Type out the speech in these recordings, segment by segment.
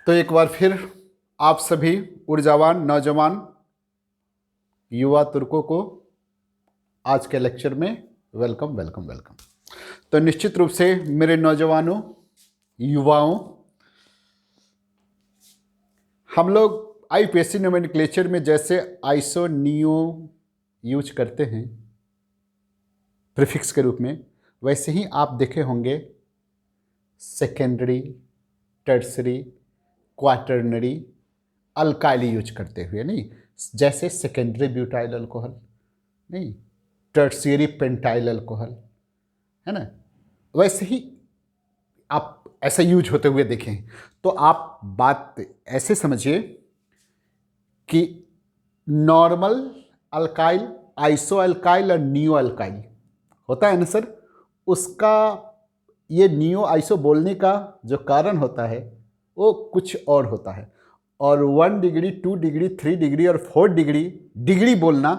तो एक बार फिर आप सभी ऊर्जावान नौजवान युवा तुर्कों को आज के लेक्चर में वेलकम वेलकम वेलकम। तो निश्चित रूप से मेरे नौजवानों युवाओं, हम लोग आईपीएससी नोमेनक्लेचर में जैसे आइसो नियो यूज करते हैं प्रीफिक्स के रूप में, वैसे ही आप देखे होंगे secondary, tertiary, quaternary alkyl use करते हुए। नहीं, जैसे सेकेंडरी ब्यूटाइल अल्कोहल, नहीं टर्शियरी पेंटाइल अल्कोहल, है ना, वैसे ही आप ऐसा यूज होते हुए देखें। तो आप बात ऐसे समझिए कि नॉर्मल अल्काइल, आइसो अल्काइल और नियो अल्काइल होता है ना सर, उसका ये नियो आइसो बोलने का जो कारण होता है वो कुछ और होता है। और 1 डिग्री, 2 डिग्री, 3 डिग्री और 4 डिग्री डिग्री बोलना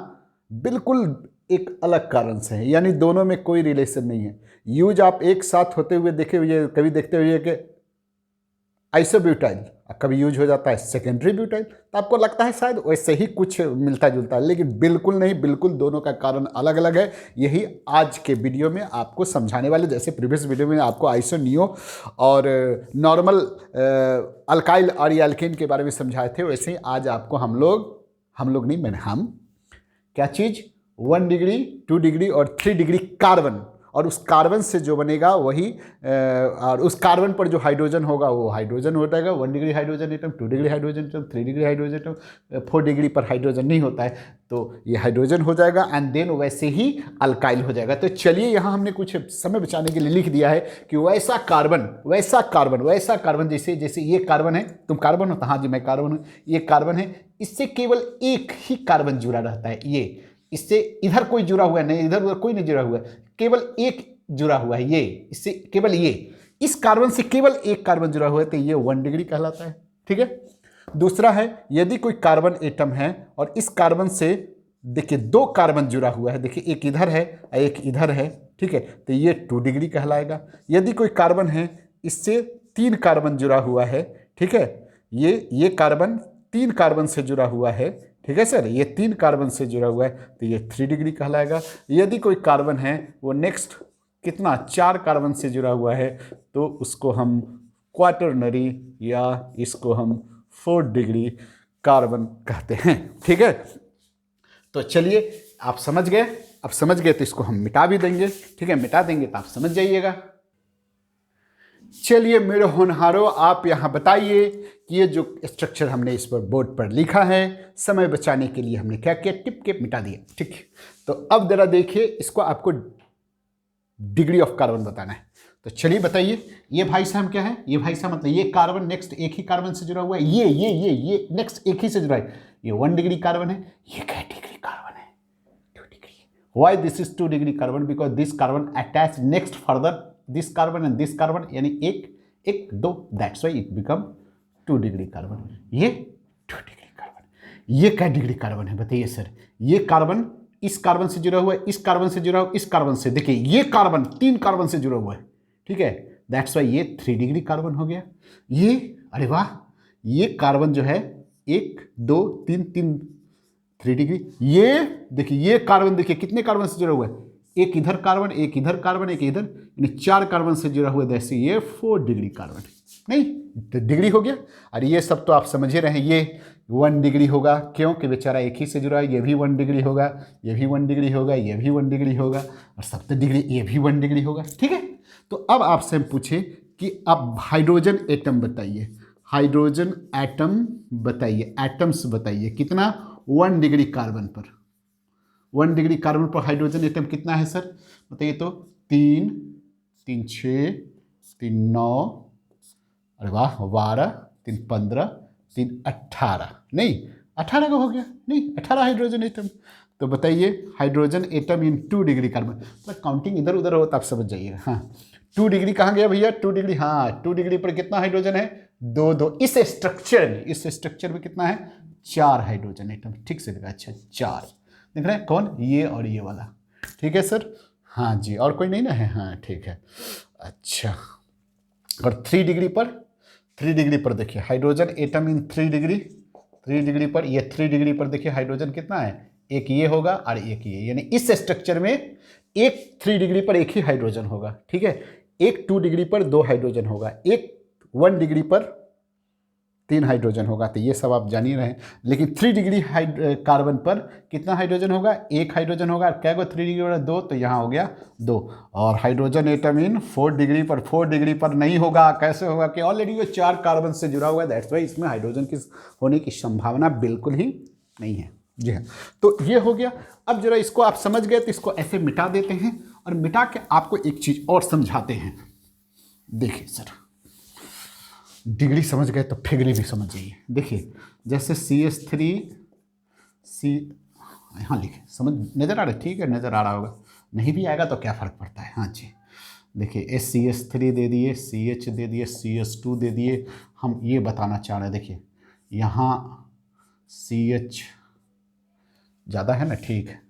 बिल्कुल एक अलग कारण से है, यानी दोनों में कोई रिलेशन नहीं है। यूज आप एक साथ होते हुए देखे हुए, कभी देखते हुए कि आइसोब्यूटाइल, कभी यूज हो जाता है सेकेंडरी ब्यूटाइल, तो आपको लगता है शायद वैसे ही कुछ मिलता जुलता है, लेकिन बिल्कुल नहीं, बिल्कुल दोनों का कारण अलग अलग है। यही आज के वीडियो में आपको समझाने वाले, जैसे प्रीवियस वीडियो में आपको आइसो नियो और नॉर्मल अल्काइल और एल्केन के बारे में समझाए थे, वैसे ही आज आपको हम लोग नहीं, मैंने हम क्या चीज़ 1 डिग्री, 2 डिग्री और 3 डिग्री कार्बन, और उस कार्बन से जो बनेगा वही और उस कार्बन पर जो हाइड्रोजन होगा वो हाइड्रोजन हो जाएगा। 1 degree hydrogen atom, 2 degree hydrogen atom, 3 degree hydrogen atom, 4 degree पर हाइड्रोजन नहीं होता है, तो ये हाइड्रोजन हो जाएगा एंड देन वैसे ही अल्काइल हो जाएगा। तो चलिए यहाँ हमने कुछ समय बचाने के लिए लिख दिया है कि वैसा कार्बन जैसे जैसे ये कार्बन है, तुम कार्बन हो तो हाँ जी मैं कार्बन हूँ, ये कार्बन है, इससे केवल एक ही कार्बन जुड़ा रहता है, ये, इससे इधर कोई जुड़ा हुआ नहीं, इधर उधर कोई नहीं जुड़ा हुआ है, केवल एक जुड़ा हुआ है, ये, इससे केवल ये, इस कार्बन से केवल एक कार्बन जुड़ा हुआ है, तो ये 1 डिग्री कहलाता है। ठीक है। दूसरा है, यदि कोई कार्बन एटम है और इस कार्बन से देखिए 2 कार्बन जुड़ा हुआ है, देखिए एक इधर है एक इधर है, ठीक है, तो ये 2 डिग्री कहलाएगा। यदि कोई कार्बन है इससे 3 कार्बन जुड़ा हुआ है, ठीक है, ये कार्बन 3 कार्बन से जुड़ा हुआ है, ठीक है सर, ये 3 कार्बन से जुड़ा हुआ है, तो ये 3 डिग्री कहलाएगा। यदि कोई कार्बन है वो नेक्स्ट कितना 4 कार्बन से जुड़ा हुआ है, तो उसको हम क्वाटरनरी या इसको हम 4 डिग्री कार्बन कहते हैं। ठीक है, तो चलिए आप समझ गए, अब समझ गए तो इसको हम मिटा भी देंगे। ठीक है, मिटा देंगे तो आप समझ जाइएगा। चलिए मेरे होनहारों, आप यहाँ बताइए कि ये जो स्ट्रक्चर हमने इस पर बोर्ड पर लिखा है, समय बचाने के लिए हमने क्या किया, टिप के मिटा दिया। ठीक है, तो अब जरा देखिए, इसको आपको डिग्री ऑफ कार्बन बताना है। तो चलिए बताइए, ये भाई साहब क्या है, ये भाई साहब मतलब ये कार्बन नेक्स्ट एक ही कार्बन से जुड़ा हुआ है, ये नेक्स्ट एक ही से जुड़ा है, ये 1 डिग्री कार्बन है, ये क्या डिग्री कार्बन है, 2 degree. Why this is 2 degree carbon, because this carbon attach next further this carbon and this carbon, यानी एक 2, that's why it become 2 degree carbon. ये 2 डिग्री कार्बन, ये क्या डिग्री कार्बन है बताइए सर, ये कार्बन इस कार्बन से जुड़ा हुआ है, इस कार्बन से जुड़ा हुआ, इस कार्बन से, देखिए ये कार्बन 3 कार्बन से जुड़ा हुआ है, ठीक है, दैट्स वाई ये 3 डिग्री कार्बन हो गया। ये अरे वाह, ये कार्बन जो है 1 2 3 3 डिग्री, ये देखिए ये कार्बन देखिए कितने कार्बन से जुड़ा हुआ है, एक इधर कार्बन, एक इधर कार्बन, एक इधर, यानी 4 कार्बन से जुड़ा हुआ है, जैसे ये 4 डिग्री कार्बन, नहीं डिग्री हो गया। और ये सब तो आप समझ ही रहे हैं, ये 1 डिग्री होगा, क्योंकि बेचारा एक ही से जुड़ा है, ये भी 1 डिग्री होगा, ये भी 1 डिग्री होगा, ये भी 1 डिग्री होगा, और 7 डिग्री ये भी 1 डिग्री होगा। ठीक है, तो अब आपसे हम पूछे कि अब हाइड्रोजन एटम बताइए, हाइड्रोजन एटम बताइए, एटम्स बताइए कितना, 1 डिग्री कार्बन पर, 1 डिग्री कार्बन पर हाइड्रोजन एटम कितना है सर बताइए, तो 3 3 6 3 9, अरे वाह 12 3 15 3 18, नहीं 18 का हो गया, नहीं 18 हाइड्रोजन एटम। तो बताइए hydrogen atom in 2 degree carbon, तो काउंटिंग इधर उधर हो तो आप समझ जाइएगा। हाँ 2 डिग्री कहाँ गया भैया, 2 डिग्री, हाँ 2 डिग्री पर कितना हाइड्रोजन है, 2 2, इस स्ट्रक्चर में कितना है, 4 हाइड्रोजन एटम, ठीक से देखा, अच्छा 4 देख रहे हैं, कौन, ये और ये वाला, ठीक है सर, हाँ जी, और कोई नहीं ना है, हाँ ठीक है, अच्छा। और 3 डिग्री पर 3 डिग्री पर देखिए hydrogen atom in 3 degree, 3 degree पर, ये 3 डिग्री पर देखिए हाइड्रोजन कितना है, एक ये होगा और एक ये, यानी इस स्ट्रक्चर में एक 3 डिग्री पर एक ही हाइड्रोजन होगा, ठीक है। एक 2 डिग्री पर 2 हाइड्रोजन होगा, एक 1 डिग्री पर 3 हाइड्रोजन होगा, तो ये सब आप जान ही रहे हैं। लेकिन 3 डिग्री कार्बन पर कितना हाइड्रोजन होगा, एक हाइड्रोजन होगा। क्या को 3 डिग्री पर 2, तो यहाँ हो गया 2। और हाइड्रोजन एटम इन 4 डिग्री पर, 4 डिग्री पर नहीं होगा। कैसे होगा कि ऑलरेडी वो 4 कार्बन से जुड़ा हुआ है, दैट्स वाई इसमें हाइड्रोजन की होने की संभावना बिल्कुल ही नहीं है। जी हाँ, तो ये हो गया। अब जरा इसको आप समझ गए तो इसको ऐसे मिटा देते हैं और मिटा के आपको एक चीज़ और समझाते हैं। देखिए सर, डिग्री समझ गए तो फिगरी भी समझ जाइए। देखिए जैसे CH3 यहाँ लिखे, समझ नज़र आ रहा है, ठीक है, नज़र आ रहा होगा, नहीं भी आएगा तो क्या फ़र्क पड़ता है। हाँ जी, देखिए CH3 दे दिए, CH दे दिए, CH2 दे दिए। हम ये बताना चाह रहे हैं, देखिए यहाँ CH ज़्यादा है ना, ठीक है,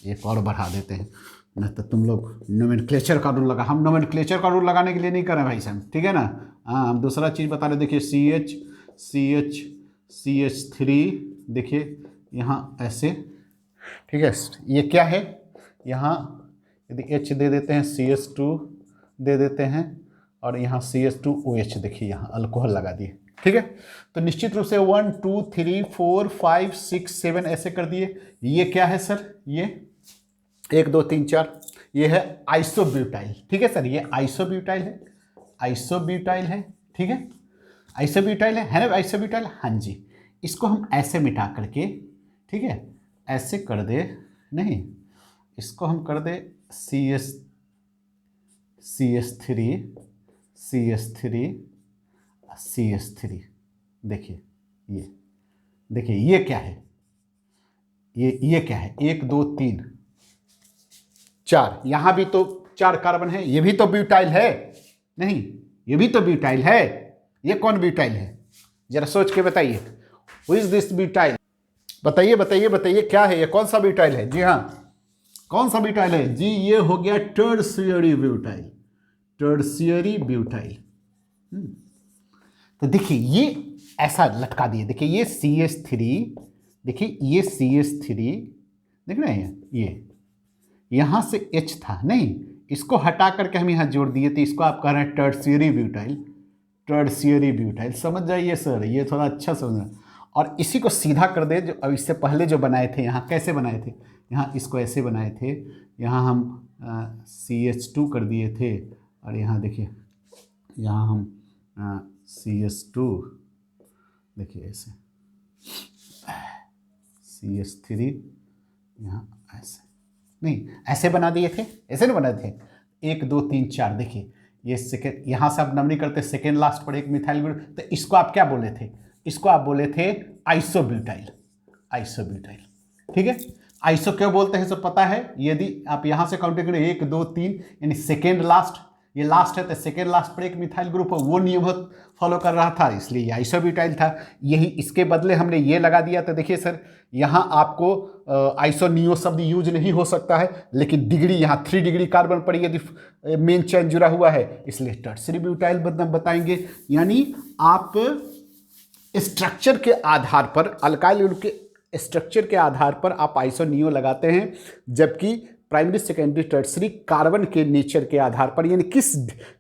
एक और बढ़ा देते हैं, नहीं तो तुम लोग नोमेनक्लेचर का रूल लगा, हम नोमेनक्लेचर का रूल लगाने के लिए नहीं कर रहे हैं भाई साहब, ठीक है ना। हाँ, हम दूसरा चीज़ बता रहे, देखिए CH3 देखिए यहाँ ऐसे, ठीक है। ये क्या है, यहाँ यदि H दे देते हैं, CH2 दे देते हैं, और यहाँ CH2OH देखिए यहाँ अल्कोहल लगा दिए, ठीक है। तो निश्चित रूप से 1 2 3 4 5 6 7 ऐसे कर दिए। ये क्या है सर, ये 1 2 3 4, ये है आइसोब्यूटाइल, ठीक है सर, ये आइसोब्यूटाइल है, आइसोब्यूटाइल है, ठीक है, आइसोब्यूटाइल है ना आइसोब्यूटाइल। हाँ जी, इसको हम ऐसे मिटा करके, ठीक है, ऐसे कर दे, नहीं इसको हम कर दे CH3 देखिए, ये देखिए ये क्या है, ये क्या है, 1 2 3 4, यहाँ भी तो 4 कार्बन है, ये भी तो ब्यूटाइल है, नहीं ये भी तो ब्यूटाइल है। ये कौन ब्यूटाइल है, जरा सोच के बताइए, हु इज दिस ब्यूटाइल, बताइए बताइए बताइए क्या है, ये कौन सा ब्यूटाइल है। जी हाँ, कौन सा ब्यूटाइल है जी, ये हो गया टर्शियरी ब्यूटाइल, टर्शियरी ब्यूटाइल। तो देखिए ये ऐसा लटका दिए, देखिए ये CH3, देखिए ये CH3 देख रहे हैं, ये यहाँ से H था, नहीं इसको हटा करके हम यहाँ जोड़ दिए, तो इसको आप कह रहे हैं टर्शियरी ब्यूटाइल, टर्शियरी ब्यूटाइल। समझ जाइए सर, ये थोड़ा अच्छा समझना। और इसी को सीधा कर दे, जो अब इससे पहले जो बनाए थे, यहाँ कैसे बनाए थे, यहाँ इसको ऐसे बनाए थे, यहाँ हम CH2 कर दिए थे, और यहाँ देखिए यहाँ हम CH2 देखिए ऐसे, CH3 यहाँ ऐसे, नहीं ऐसे बना दिए थे, ऐसे नहीं बनाए थे, 1 2 3 4 देखिए ये सेकेंड, यहाँ से आप नंबरिंग करते सेकेंड लास्ट पर एक मिथाइल ग्रुप, तो इसको आप क्या बोले थे, इसको आप बोले थे आइसोब्यूटाइल, आइसोब्यूटाइल, ठीक है। आइसो क्यों बोलते हैं सब पता है, यदि आप यहाँ से काउंटिंग करें 1 2 3, यानी सेकेंड लास्ट, ये लास्ट है तो सेकेंड लास्ट पर एक मिथाइल ग्रुप है, वो नियम फॉलो कर रहा था, इसलिए ये आइसोब्यूटाइल था। यही इसके बदले हमने ये लगा दिया, तो देखिए सर यहाँ आपको आइसोनियो शब्द यूज नहीं हो सकता है, लेकिन डिग्री यहाँ 3 डिग्री कार्बन पर यदि मेन चेन जुड़ा हुआ है, इसलिए टर्शियरी ब्यूटाइल बताएंगे। यानी आप स्ट्रक्चर के आधार पर, अल्काइल के स्ट्रक्चर के आधार पर आप आइसोनियो लगाते हैं, जबकि प्राइमरी सेकेंडरी टर्शियरी कार्बन के नेचर के आधार पर, यानी किस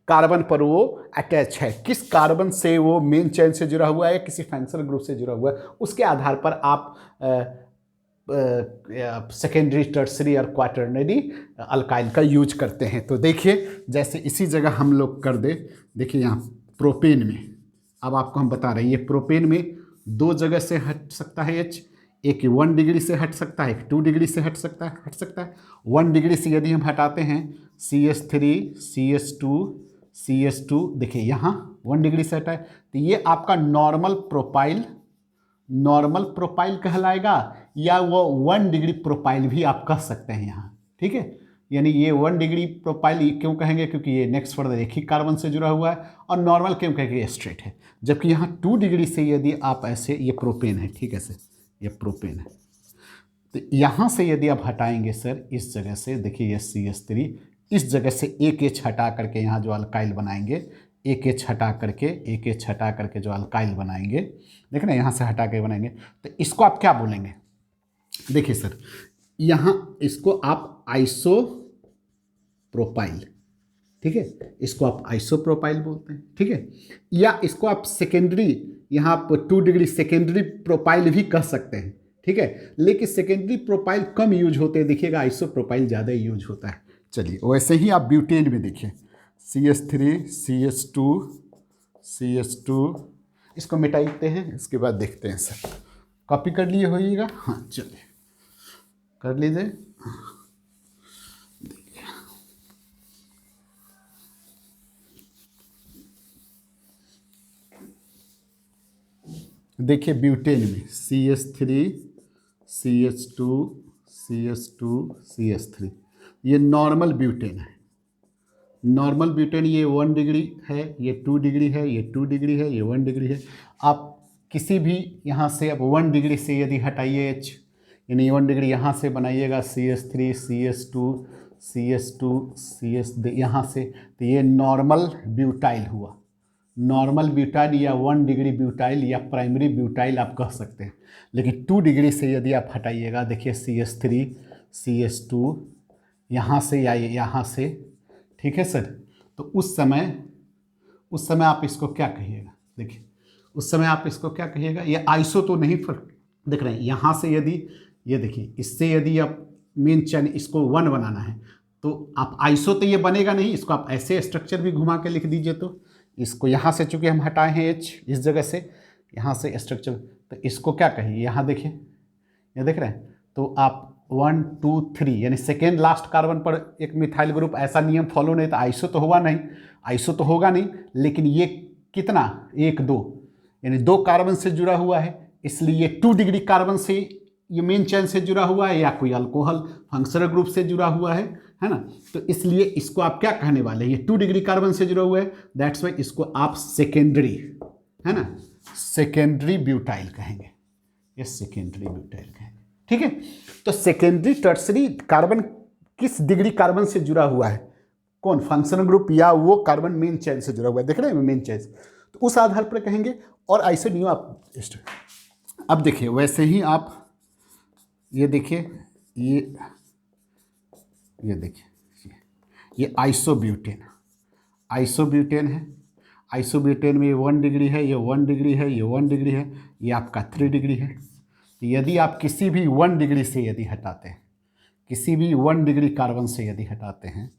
कार्बन पर वो अटैच है, किस कार्बन से वो मेन चेन से जुड़ा हुआ है, किसी फंक्शनल ग्रुप से जुड़ा हुआ है, उसके आधार पर आप सेकेंडरी टर्शियरी और क्वाटरनरी अल्काइल का यूज करते हैं। तो देखिए जैसे इसी जगह हम लोग कर दे, देखिए यहाँ प्रोपेन में, अब आपको हम बता रहे हैं, ये प्रोपेन में 2 जगह से हट सकता है H, एक 1 डिग्री से हट सकता है, एक 2 डिग्री से हट सकता है। 1 डिग्री से यदि हम हटाते हैं CH3 CH2 देखिए यहाँ 1 डिग्री से हटा है, तो ये आपका नॉर्मल प्रोपाइल कहलाएगा, या वो 1 डिग्री प्रोपाइल भी आप कह सकते हैं यहाँ, ठीक है। यानी ये 1 डिग्री प्रोपाइल क्यों कहेंगे, क्योंकि ये नेक्स्ट फर्दर एक ही कार्बन से जुड़ा हुआ है, और नॉर्मल क्यों कहेंगे, ये स्ट्रेट है। जबकि यहाँ 2 डिग्री से यदि आप ऐसे, ये प्रोपेन है, ठीक है सर, ये प्रोपेन है, तो यहाँ से यदि आप हटाएंगे सर, इस जगह से देखिए ये CH3, इस जगह से एक H हटा करके यहाँ जो अल्काइल बनाएंगे, एक एच हटा करके जो अल्काइल बनाएंगे, देख रहे हैं, यहाँ से हटा के बनाएंगे, तो इसको आप क्या बोलेंगे? देखिए सर, यहाँ इसको आप आइसोप्रोपाइल, ठीक है, इसको आप आइसोप्रोपाइल बोलते हैं, ठीक है, या इसको आप सेकेंडरी, यहाँ आप 2 डिग्री सेकेंडरी प्रोपाइल भी कह सकते हैं, ठीक है, लेकिन सेकेंडरी प्रोपाइल कम यूज होते हैं, देखिएगा आइसोप्रोपाइल ज़्यादा यूज होता है। चलिए वैसे ही आप ब्यूटेन में देखिए, CH3 CH2 इसको मिटाते हैं, इसके बाद देखते हैं सर, कॉपी कर लिए होइएगा, हाँ चलिए कर लीजिए। देखिए ब्यूटेन में CH3 CH2 ये नॉर्मल ब्यूटेन है, नॉर्मल ब्यूटेन, ये 1 डिग्री है, ये 2 डिग्री है, ये 2 डिग्री है, ये 1 डिग्री है। आप किसी भी यहाँ से अब 1 डिग्री से यदि हटाइए H, यानी 1 डिग्री यहाँ से बनाइएगा CH3 CH2 यहाँ से, तो ये नॉर्मल ब्यूटाइल हुआ, नॉर्मल ब्यूटाइल या 1 डिग्री ब्यूटाइल या प्राइमरी ब्यूटाइल आप कह सकते हैं। लेकिन 2 डिग्री से यदि आप हटाइएगा, देखिए CH3 CH2 यहाँ से या यहाँ से, ठीक है सर, तो उस समय आप इसको क्या कहिएगा? देखिए उस समय आप इसको क्या कहिएगा? ये आइसो तो नहीं देख रहे हैं, यहाँ से यदि ये देखिए, इससे यदि आप मेन चैन इसको 1 बनाना है तो आप आइसो तो ये बनेगा नहीं, इसको आप ऐसे स्ट्रक्चर भी घुमा के लिख दीजिए। तो इसको यहाँ से चूँकि हम हटाए हैं H इस जगह से, यहाँ से स्ट्रक्चर, तो इसको क्या कहिए? यहाँ देखिए, ये देख रहे हैं, तो आप 1 2 3 यानी सेकेंड लास्ट कार्बन पर एक मिथाइल ग्रुप, ऐसा नियम फॉलो नहीं, तो आइसो तो होगा नहीं, लेकिन ये कितना 1 2 यानी 2 कार्बन से जुड़ा हुआ है, इसलिए 2 डिग्री कार्बन से ये मेन चेन से जुड़ा हुआ है, या कोई अल्कोहल फंक्शनल ग्रुप से जुड़ा हुआ है ना, तो इसलिए इसको आप क्या कहने वाले हैं? ये 2 डिग्री कार्बन से जुड़ा हुआ है, दैट्स वाई इसको आप सेकेंडरी, है ना, सेकेंडरी ब्यूटाइल कहेंगे, ये सेकेंडरी ब्यूटाइल कहेंगे, ठीक है। तो सेकेंडरी टर्सरी कार्बन किस डिग्री कार्बन से जुड़ा हुआ है? कौन? फंक्शनल ग्रुप या वो कार्बन मेन चेन से जुड़ा हुआ है, देख रहे हैं मेन चेन, तो उस आधार पर कहेंगे। और ऐसे नहीं आप अब देखिए, वैसे ही आप ये देखिए, ये देखिए, ये आइसोब्यूटेन है, आइसोब्यूटेन में ये 1 डिग्री है, ये 1 डिग्री है, ये 1 डिग्री है, ये आपका 3 डिग्री है। यदि आप किसी भी 1 डिग्री से यदि हटाते हैं, किसी भी 1 डिग्री कार्बन से यदि हटाते हैं,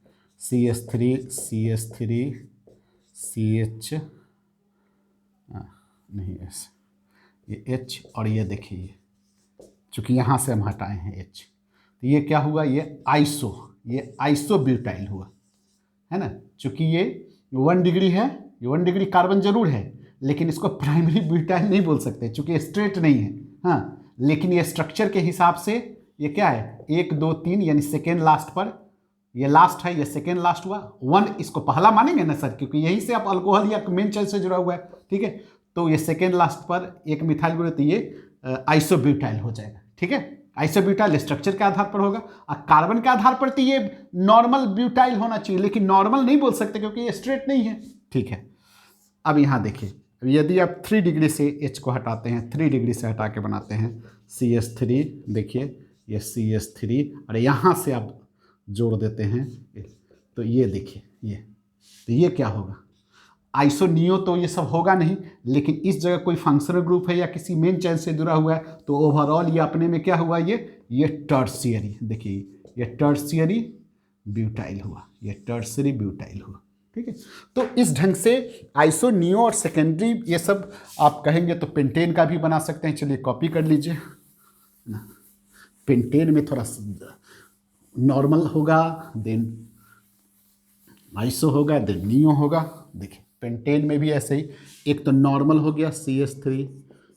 CH3 CH नहीं ऐसे, ये H और ये देखिए, चूँकि यहाँ से हम हटाए हैं H, तो ये क्या हुआ? ये आइसोब्यूटाइल हुआ, है ना, चूँकि ये 1 डिग्री है, ये 1 डिग्री कार्बन जरूर है, लेकिन इसको प्राइमरी ब्यूटाइल नहीं बोल सकते चूँकि स्ट्रेट नहीं है, हाँ, लेकिन ये स्ट्रक्चर के हिसाब से ये क्या है? 1 2 3 यानी सेकेंड लास्ट पर, ये लास्ट है, ये सेकेंड लास्ट हुआ, 1 इसको पहला मानेंगे ना सर, क्योंकि यहीं से आप अल्कोहल या मेन चेन से जुड़ा हुआ है, ठीक है, तो ये सेकेंड लास्ट पर एक मिथाइल ग्रुप, तो ये आइसोब्यूटाइल हो जाएगा, ठीक है। आइसोब्यूटाइल स्ट्रक्चर के आधार पर होगा, और कार्बन के आधार पर तो ये नॉर्मल ब्यूटाइल होना चाहिए, लेकिन नॉर्मल नहीं बोल सकते क्योंकि ये स्ट्रेट नहीं है, ठीक है। अब यहाँ देखिए, यदि आप 3 डिग्री से H को हटाते हैं, 3 डिग्री से हटा के बनाते हैं CH3, देखिए ये CH3, और यहाँ से आप जोड़ देते हैं, तो ये देखिए, तो ये क्या होगा? आइसोनियो तो ये सब होगा नहीं, लेकिन इस जगह कोई फंक्शनल ग्रुप है या किसी मेन चेन से जुड़ा हुआ है, तो ओवरऑल ये अपने में क्या हुआ? ये टर्शियरी, देखिए ये टर्शियरी ब्यूटाइल हुआ, ये टर्शियरी ब्यूटाइल हुआ, ठीक है। तो इस ढंग से आइसोनियो और सेकेंडरी ये सब आप कहेंगे तो पेंटेन का भी बना सकते हैं। चलिए कॉपी कर लीजिए, पेंटेन में थोड़ा नॉर्मल होगा, देन आइसो होगा, देन नियो होगा। देखिए पेंटेन में भी ऐसे ही, एक तो नॉर्मल हो गया CH3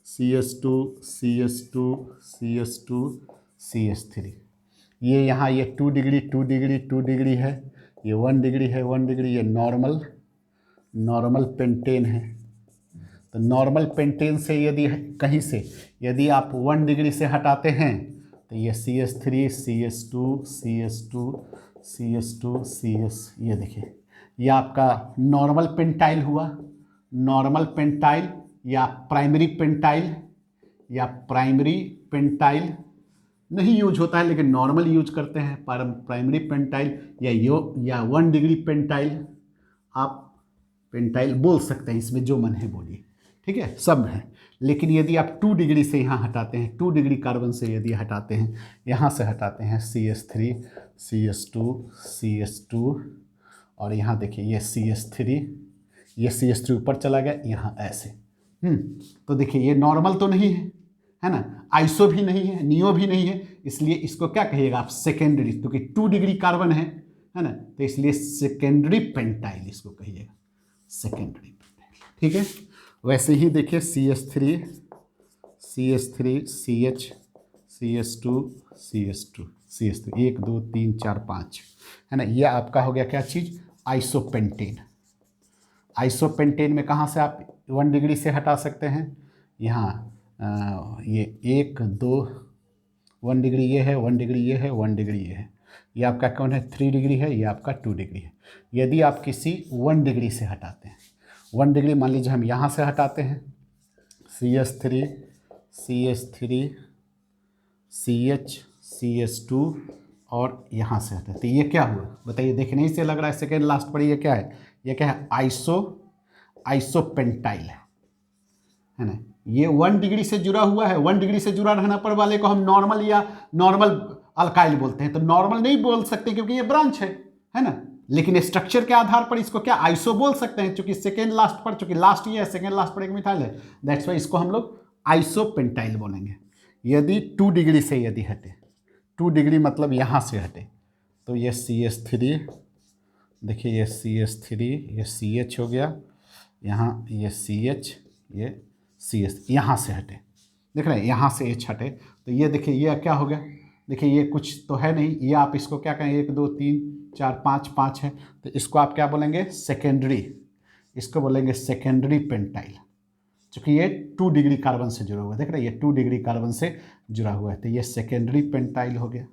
CH2 ये यहाँ ये 2 डिग्री है, ये 1 डिग्री है, 1 डिग्री, ये नॉर्मल पेंटेन है। तो नॉर्मल पेंटेन से यदि कहीं से यदि आप 1 डिग्री से हटाते हैं, तो ये CH3 CH2 ये देखिए, ये आपका नॉर्मल पेंटाइल हुआ, नॉर्मल पेंटाइल या प्राइमरी पेंटाइल, या प्राइमरी पेंटाइल नहीं यूज होता है लेकिन नॉर्मल यूज करते हैं प्राइमरी पेंटाइल या 1 डिग्री पेंटाइल। आप पेंटाइल बोल सकते हैं, इसमें जो मन है बोलिए, ठीक है, सब है। लेकिन यदि आप 2 डिग्री से यहाँ हटाते हैं, 2 डिग्री कार्बन से यदि हटाते हैं, यहाँ से हटाते हैं CH3 CH2 CH2 और यहाँ देखिए ये CH3, ये CH3 ऊपर चला गया यहाँ ऐसे। तो देखिए ये नॉर्मल तो नहीं है ना, आइसो भी नहीं है, नियो भी नहीं है, इसलिए इसको क्या कहिएगा आप, सेकेंडरी, क्योंकि 2 डिग्री कार्बन है ना, तो इसलिए सेकेंडरी पेंटाइल इसको कहिएगा, सेकेंडरी पेंटाइल, ठीक है। वैसे ही देखिए CH3 CH CH2 CH2 CH3 1 2 3 4 5 है ना, ये आपका हो गया क्या चीज़, आइसोपेंटेन। आइसोपेंटेन में कहाँ से आप 1 डिग्री से हटा सकते हैं, यहाँ ये 1 2 1 डिग्री ये है, 1 डिग्री ये है, 1 डिग्री ये है, ये आपका कौन है 3 डिग्री है, ये आपका 2 डिग्री है। यदि आप किसी 1 डिग्री से हटाते हैं, 1 डिग्री मान लीजिए हम यहाँ से हटाते हैं CH3 CH CH2 और यहाँ से हटाते, तो ये क्या हुआ बताइए, देखने ही से लग रहा है सेकेंड लास्ट पर ये क्या है, ये क्या है, आइसोपेंटाइल है ना। ये 1 डिग्री से जुड़ा हुआ है, 1 डिग्री से जुड़ा रहना पर वाले को हम नॉर्मल या नॉर्मल अल्काइल बोलते हैं, तो नॉर्मल नहीं बोल सकते क्योंकि ये ब्रांच है ना, लेकिन स्ट्रक्चर के आधार पर इसको क्या आइसो बोल सकते हैं, क्योंकि सेकेंड लास्ट पर, चूंकि लास्ट ये है, सेकेंड लास्ट पर एक मिथाइल है, दैट्स वाई इसको हम लोग आइसोपेंटाइल बोलेंगे। यदि 2 डिग्री से यदि हटे, 2 डिग्री मतलब यहाँ से हटे, तो ये CH3 देखिए, ये CH3 ये CH हो गया, यहाँ ये CH ये CH यहाँ से हटे, देख रहे हैं यहाँ से H हटे, तो ये देखिए ये क्या हो गया, देखिए ये कुछ तो है नहीं, ये आप इसको क्या कहें 1 2 3 4 5 5 है, तो इसको आप क्या बोलेंगे, सेकेंडरी, इसको बोलेंगे सेकेंडरी पेंटाइल, चूँकि ये 2 डिग्री कार्बन से जुड़ा हुआ है, देख रहे हैं ये 2 डिग्री कार्बन से जुड़ा हुआ है, तो ये सेकेंडरी पेंटाइल हो गया,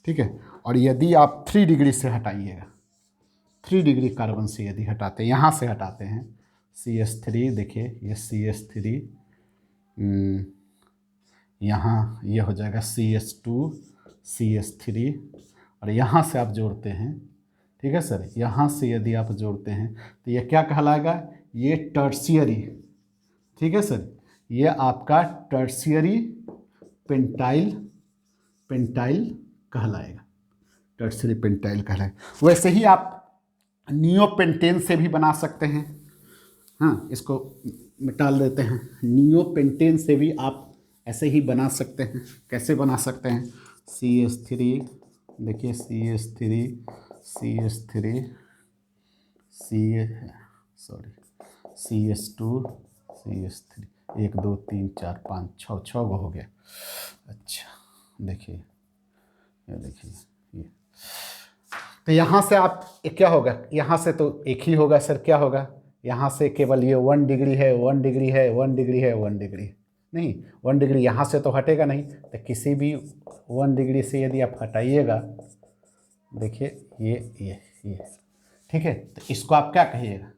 ठीक है। और यदि आप 3 डिग्री से हटाइएगा, 3 डिग्री कार्बन से यदि हटाते हैं, यहाँ से हटाते हैं CH3, देखिए ये CH3, यहाँ ये हो जाएगा CH2 CH3 और यहाँ से आप जोड़ते हैं, ठीक है सर, यहाँ से यदि आप जोड़ते हैं तो ये क्या कहलाएगा, ये टर्शियरी, ठीक है सर, ये आपका टर्शियरी पेंटाइल कहलाएगा, टर्शियरी पेंटाइल कहलाएगा। वैसे ही आप नियोपेंटेन से भी बना सकते हैं, हाँ इसको मिटा देते हैं, नियोपेंटेन से भी आप ऐसे ही बना सकते हैं। कैसे बना सकते हैं, CH3 देखिए CH2 CH3 1 2 3 4 5 6 गो हो गया। अच्छा देखिए ये देखिए ये, तो यहाँ से आप क्या होगा, यहाँ से तो एक ही होगा सर, क्या होगा, यहाँ से केवल ये 1 डिग्री है, 1 डिग्री है, 1 डिग्री है, 1 डिग्री नहीं, 1 डिग्री यहाँ से तो हटेगा नहीं, तो किसी भी 1 डिग्री से यदि आप हटाइएगा, देखिए ये ठीक है, तो इसको आप क्या कहिएगा,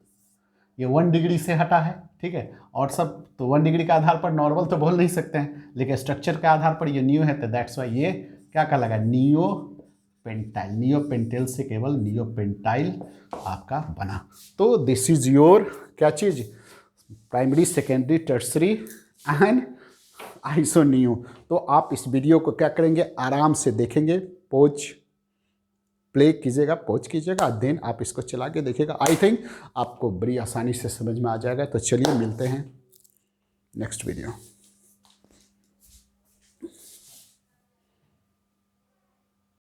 ये 1 डिग्री से हटा है, ठीक है, और सब तो 1 डिग्री के आधार पर नॉर्मल तो बोल नहीं सकते हैं, लेकिन स्ट्रक्चर के आधार पर ये न्यू है, तो दैट्स वाई ये क्या कहलाएगा, नियोपेंटाइल, नियोपेंटाइल से केवल नियोपेंटाइल आपका बना। तो दिस इज योर क्या चीज़, प्राइमरी सेकेंडरी टर्सरी एंड आइसोनियो। तो आप इस वीडियो को क्या करेंगे, आराम से देखेंगे, पॉज प्ले कीजिएगा, पॉज कीजिएगा, देन आप इसको चला के देखिएगा। आई थिंक आपको बड़ी आसानी से समझ में आ जाएगा। तो चलिए मिलते हैं नेक्स्ट वीडियो।